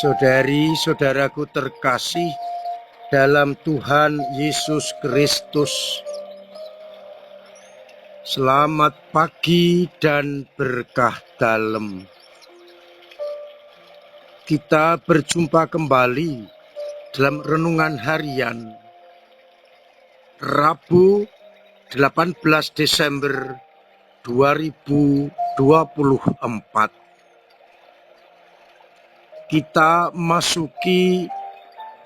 Saudari-saudaraku terkasih dalam Tuhan Yesus Kristus, selamat pagi dan berkah dalam. Kita berjumpa kembali dalam renungan harian Rabu 18 Desember 2024. Kita masuki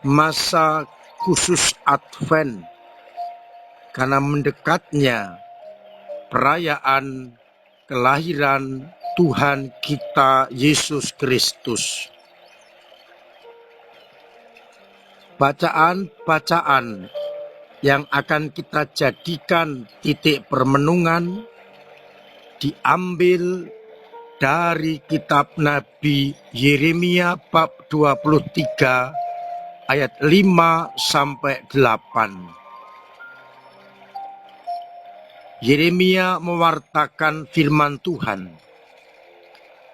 masa khusus Advent karena mendekatnya perayaan kelahiran Tuhan kita Yesus Kristus. Bacaan-bacaan yang akan kita jadikan titik permenungan diambil dari kitab Nabi Yeremia bab 23 ayat 5-8. Yeremia mewartakan firman Tuhan.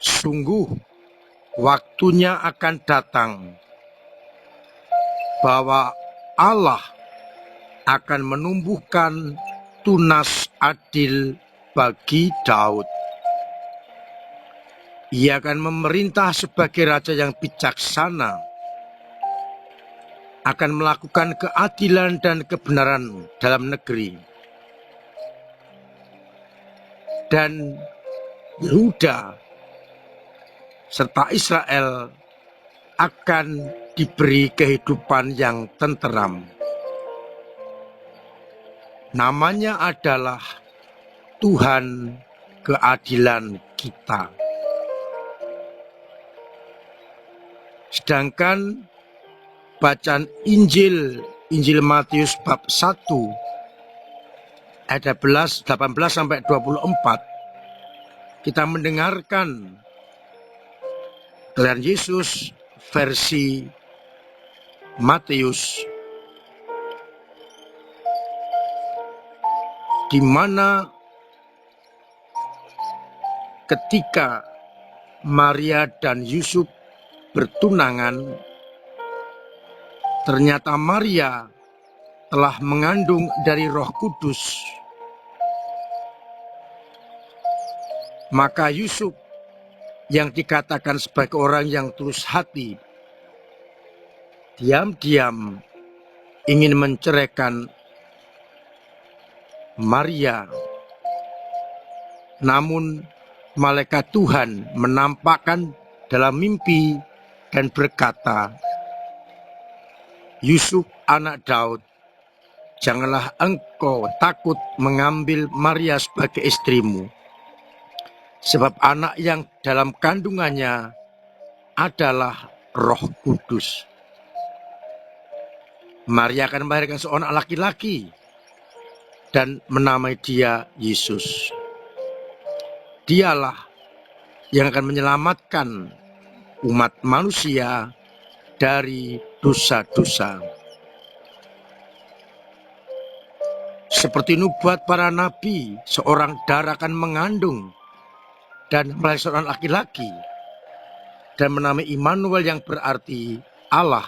Sungguh waktunya akan datang bahwa Allah akan menumbuhkan tunas adil bagi Daud. Ia akan memerintah sebagai raja yang bijaksana, akan melakukan keadilan dan kebenaran dalam negeri. Dan Yehuda serta Israel akan diberi kehidupan yang tenteram. Namanya adalah Tuhan keadilan kita. Sedangkan bacaan Injil Matius bab 1 ayat 18-24 kita mendengarkan kelahiran Yesus versi Matius, di mana ketika Maria dan Yusuf bertunangan, ternyata Maria telah mengandung dari Roh Kudus. Maka Yusuf yang dikatakan sebagai orang yang tulus hati, diam-diam ingin menceraikan Maria. Namun malaikat Tuhan menampakkan dalam mimpi dan berkata, Yusuf anak Daud, janganlah engkau takut mengambil Maria sebagai istrimu, sebab anak yang dalam kandungannya adalah Roh Kudus. Maria akan melahirkan seorang laki-laki dan menamai dia Yesus. Dialah yang akan menyelamatkan umat manusia dari dosa-dosa. Seperti nubuat para nabi, seorang darah akan mengandung dan melahirkan seorang laki-laki dan menamai Immanuel, yang berarti Allah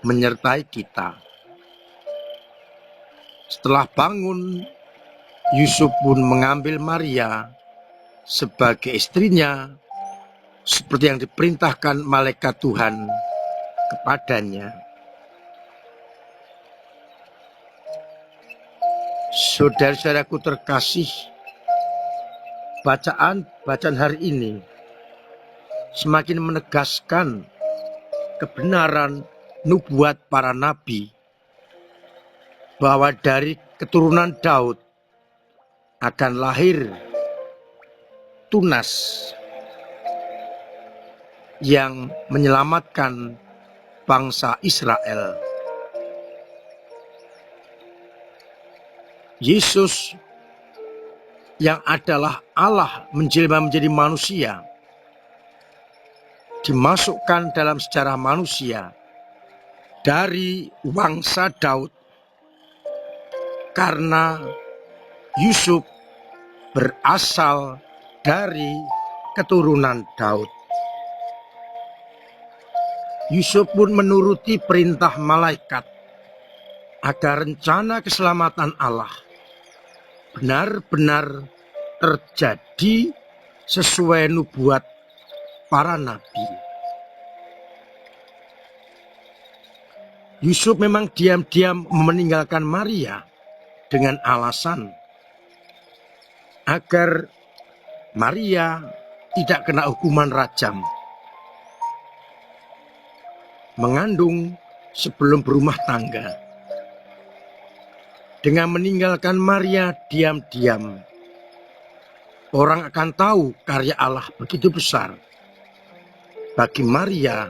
menyertai kita. Setelah bangun, Yusuf pun mengambil Maria sebagai istrinya seperti yang diperintahkan malaikat Tuhan kepadanya. Saudara-saudaraku terkasih, bacaan hari ini semakin menegaskan kebenaran nubuat para nabi bahwa dari keturunan Daud akan lahir tunas yang menyelamatkan bangsa Israel. Yesus yang adalah Allah menjelma menjadi manusia, dimasukkan dalam sejarah manusia dari bangsa Daud karena Yusuf berasal dari keturunan Daud. Yusuf pun menuruti perintah malaikat agar rencana keselamatan Allah benar-benar terjadi sesuai nubuat para nabi. Yusuf memang diam-diam meninggalkan Maria dengan alasan agar Maria tidak kena hukuman rajam. Mengandung sebelum berumah tangga. Dengan meninggalkan Maria diam-diam, orang akan tahu karya Allah begitu besar bagi Maria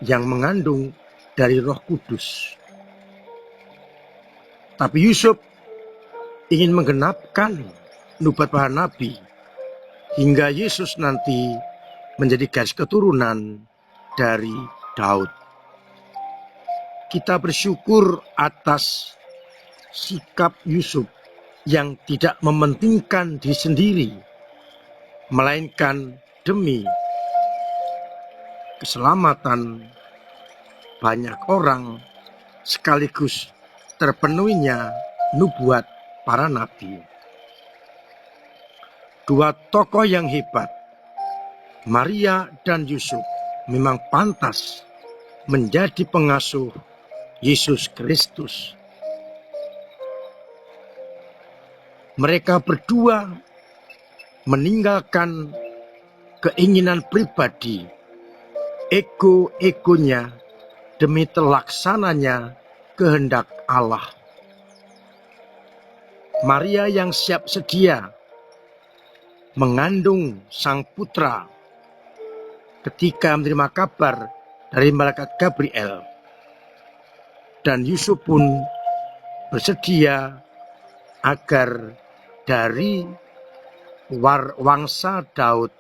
yang mengandung dari Roh Kudus. Tapi Yusuf ingin menggenapkan nubuat para nabi hingga Yesus nanti menjadi garis keturunan dari Daud. Kita bersyukur atas sikap Yusuf yang tidak mementingkan diri sendiri, melainkan demi keselamatan banyak orang sekaligus terpenuhinya nubuat para nabi. Dua tokoh yang hebat, Maria dan Yusuf, memang pantas menjadi pengasuh Yesus Kristus. Mereka berdua meninggalkan keinginan pribadi, ego-egonya demi terlaksananya kehendak Allah. Maria yang siap sedia mengandung sang putra ketika menerima kabar dari malaikat Gabriel, dan Yusuf pun bersedia agar dari wangsa Daud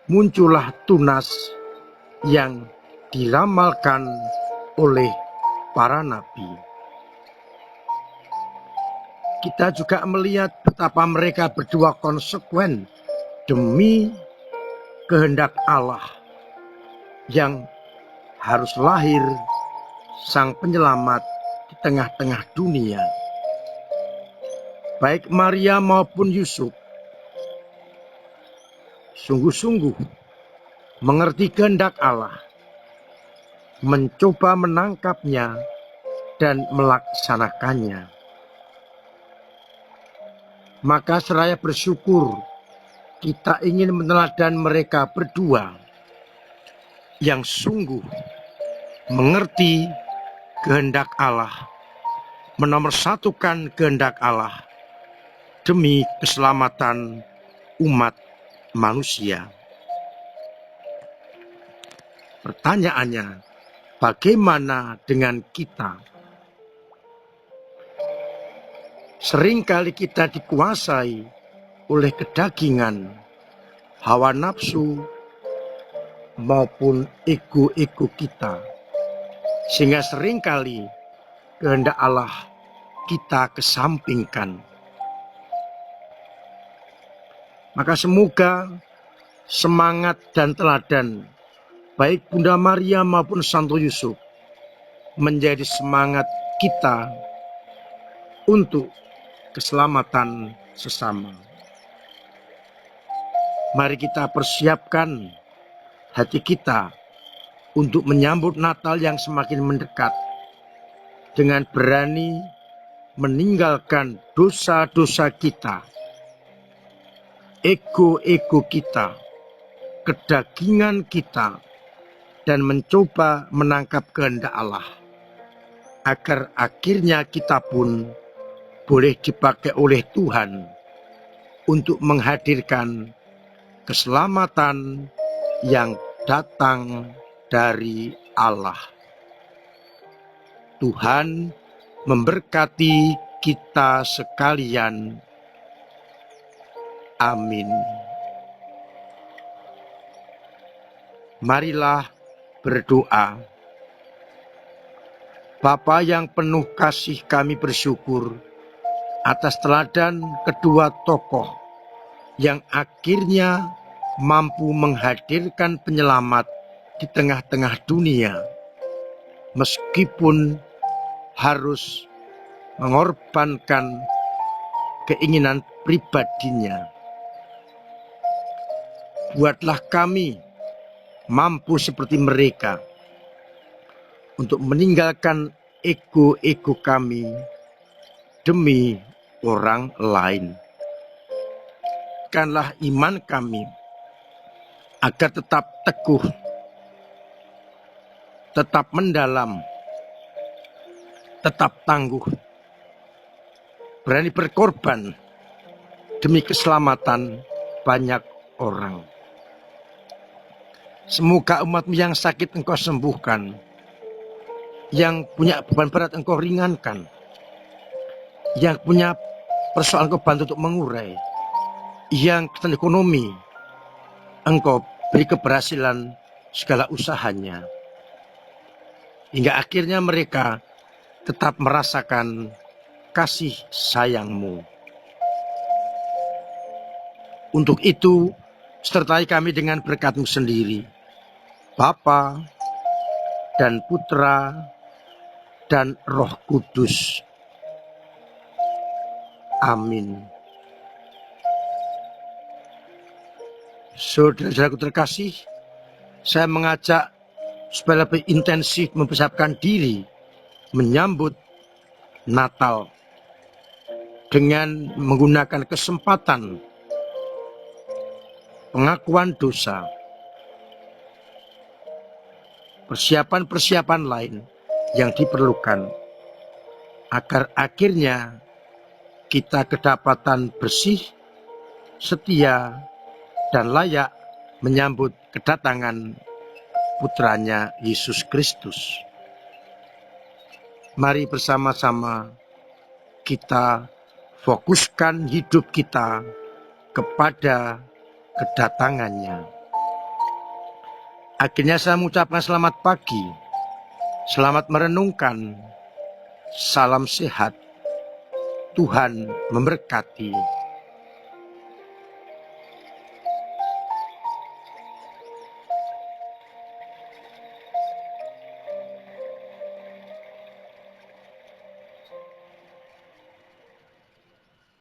muncullah tunas yang diramalkan oleh para nabi. Kita juga melihat betapa mereka berdua konsekuen demi kehendak Allah yang harus lahir sang penyelamat di tengah-tengah dunia. Baik Maria maupun Yusuf sungguh-sungguh mengerti kehendak Allah, mencoba menangkapnya dan melaksanakannya. Maka seraya bersyukur, kita ingin meneladani mereka berdua yang sungguh mengerti kehendak Allah, menomorsatukan kehendak Allah demi keselamatan umat manusia. Pertanyaannya, bagaimana dengan kita? Seringkali kita dikuasai oleh kedagingan, hawa nafsu, maupun ego-ego kita, sehingga seringkali kehendak Allah kita kesampingkan. Maka semoga semangat dan teladan baik Bunda Maria maupun Santo Yusuf menjadi semangat kita untuk keselamatan sesama. Mari kita persiapkan hati kita untuk menyambut Natal yang semakin mendekat dengan berani meninggalkan dosa-dosa kita, ego-ego kita, kedagingan kita, dan mencoba menangkap kehendak Allah, agar akhirnya kita pun boleh dipakai oleh Tuhan untuk menghadirkan keselamatan yang datang dari Allah. Tuhan memberkati kita sekalian. Amin. Marilah berdoa. Bapa yang penuh kasih, kami bersyukur atas teladan kedua tokoh yang akhirnya mampu menghadirkan penyelamat di tengah-tengah dunia, meskipun harus mengorbankan keinginan pribadinya. Buatlah kami mampu seperti mereka untuk meninggalkan ego-ego kami demi orang lain. Kuatkanlah iman kami agar tetap teguh, tetap mendalam, tetap tangguh, berani berkorban demi keselamatan banyak orang. Semoga umat-Mu yang sakit Engkau sembuhkan, yang punya beban berat Engkau ringankan, yang punya persoalan Engkau bantu untuk mengurai, yang kesulitan ekonomi Engkau beri keberhasilan segala usahanya, hingga akhirnya mereka tetap merasakan kasih sayang-Mu. Untuk itu, sertai kami dengan berkat-Mu sendiri, Bapa dan Putra dan Roh Kudus. Amin. Saudara-saudaraku terkasih, saya mengajak supaya lebih intensif mempersiapkan diri menyambut Natal dengan menggunakan kesempatan pengakuan dosa, persiapan-persiapan lain yang diperlukan agar akhirnya kita kedapatan bersih, setia, dan layak menyambut kedatangan putranya Yesus Kristus. Mari bersama-sama kita fokuskan hidup kita kepada kedatangannya. Akhirnya saya mengucapkan selamat pagi, selamat merenungkan, salam sehat, Tuhan memberkati.